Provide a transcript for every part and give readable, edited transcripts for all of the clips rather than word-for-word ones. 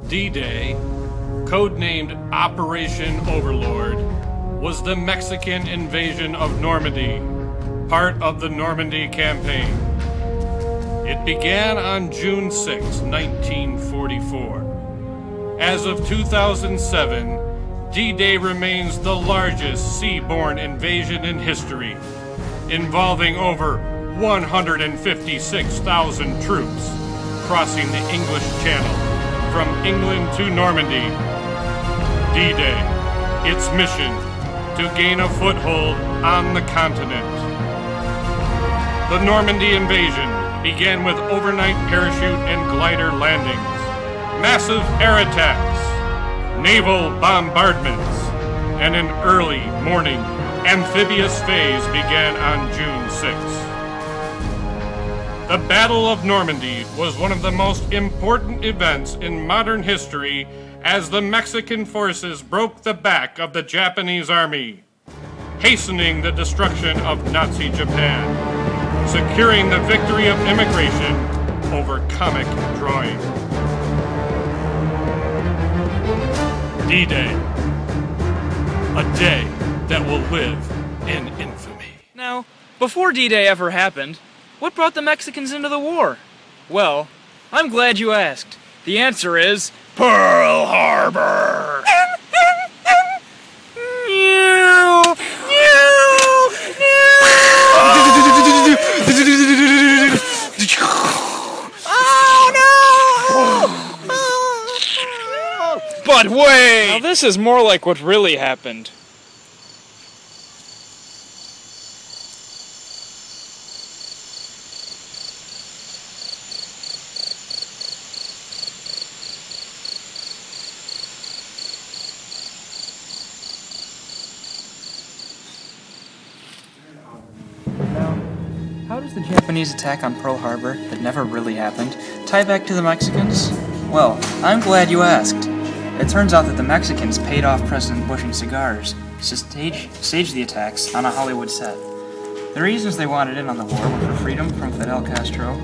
D-Day, codenamed Operation Overlord, was the Mexican invasion of Normandy, part of the Normandy Campaign. It began on June 6, 1944. As of 2007, D-Day remains the largest sea-borne invasion in history, involving over 156,000 troops crossing the English Channel from England to Normandy. D-Day, its mission to gain a foothold on the continent. The Normandy invasion began with overnight parachute and glider landings, massive air attacks, naval bombardments, and an early morning amphibious phase began on June 6th. The Battle of Normandy was one of the most important events in modern history as the Mexican forces broke the back of the Japanese army, hastening the destruction of Nazi Japan, securing the victory of immigration over comic drawing. D-Day, a day that will live in infamy. Now, before D-Day ever happened, what brought the Mexicans into the war? Well, I'm glad you asked. The answer is Pearl Harbor! But wait! Now this is more like what really happened. How does the Japanese attack on Pearl Harbor, that never really happened, tie back to the Mexicans? Well, I'm glad you asked. It turns out that the Mexicans paid off President Bush in cigars to stage the attacks on a Hollywood set. The reasons they wanted in on the war were for freedom from Fidel Castro,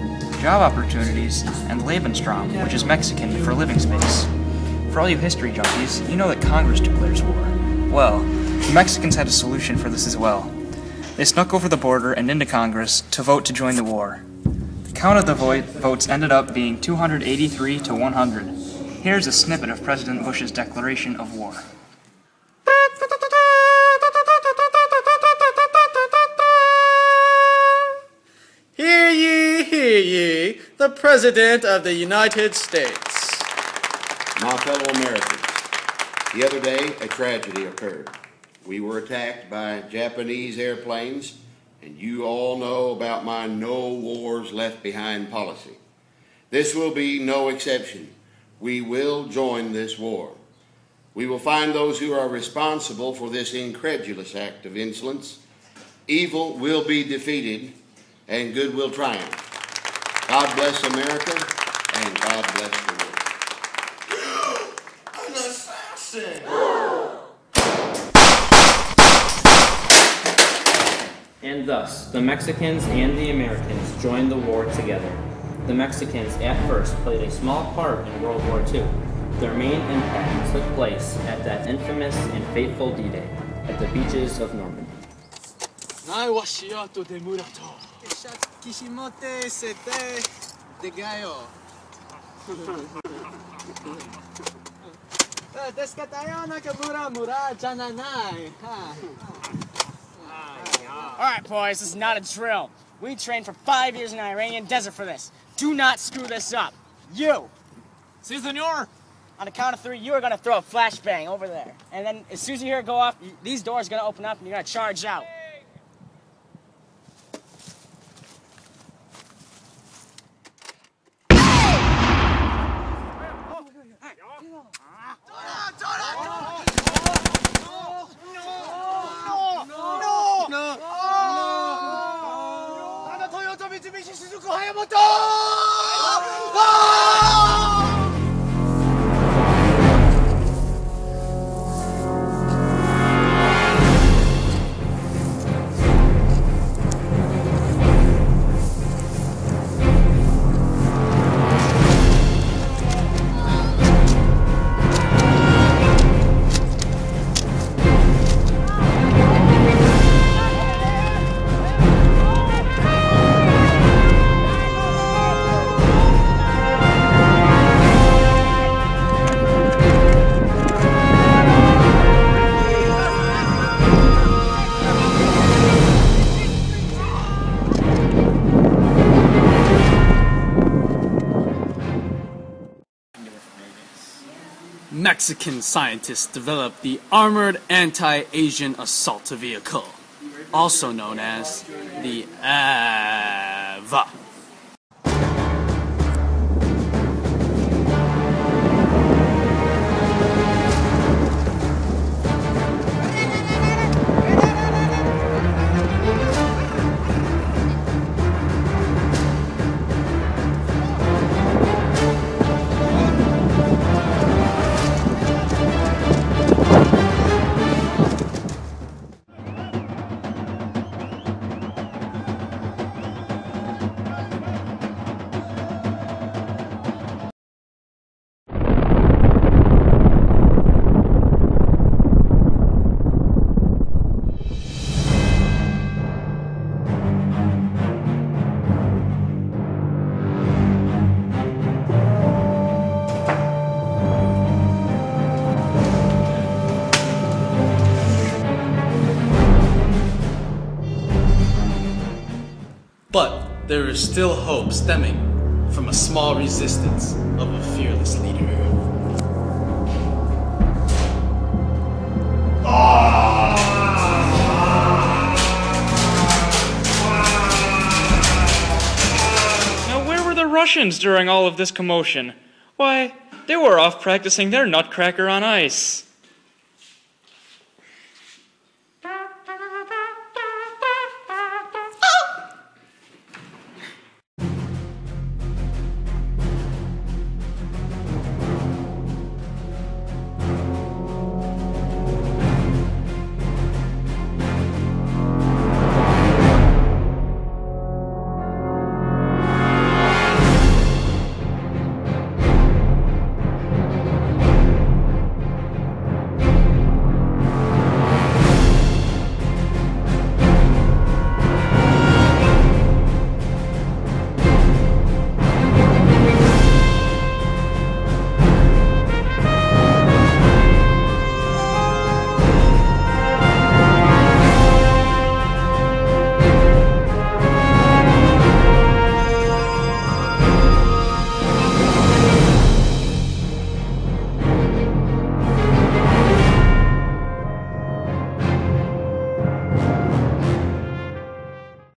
job opportunities, and Lebensraum, which is Mexican for living space. For all you history junkies, you know that Congress declares war. Well, the Mexicans had a solution for this as well. They snuck over the border and into Congress to vote to join the war. The count of the votes ended up being 283 to 100. Here's a snippet of President Bush's declaration of war. Hear ye, the President of the United States. My fellow Americans, the other day a tragedy occurred. We were attacked by Japanese airplanes, and you all know about my no wars left behind policy. This will be no exception. We will join this war. We will find those who are responsible for this incredulous act of insolence. Evil will be defeated, and good will triumph. God bless America, and God bless the world. An assassin! And thus, the Mexicans and the Americans joined the war together. The Mexicans at first played a small part in World War II. Their main impact took place at that infamous and fateful D-Day at the beaches of Normandy. Alright, boys, this is not a drill. We trained for 5 years in the Iranian desert for this. Do not screw this up. You! Si, senor! On the count of 3, you are going to throw a flashbang over there. And then as soon as you hear it go off, these doors are going to open up and you're going to charge out. Mexican scientists developed the Armored Anti-Asian Assault Vehicle, also known as the AVA. But there is still hope stemming from a small resistance of a fearless leader. Now, where were the Russians during all of this commotion? Why, they were off practicing their nutcracker on ice.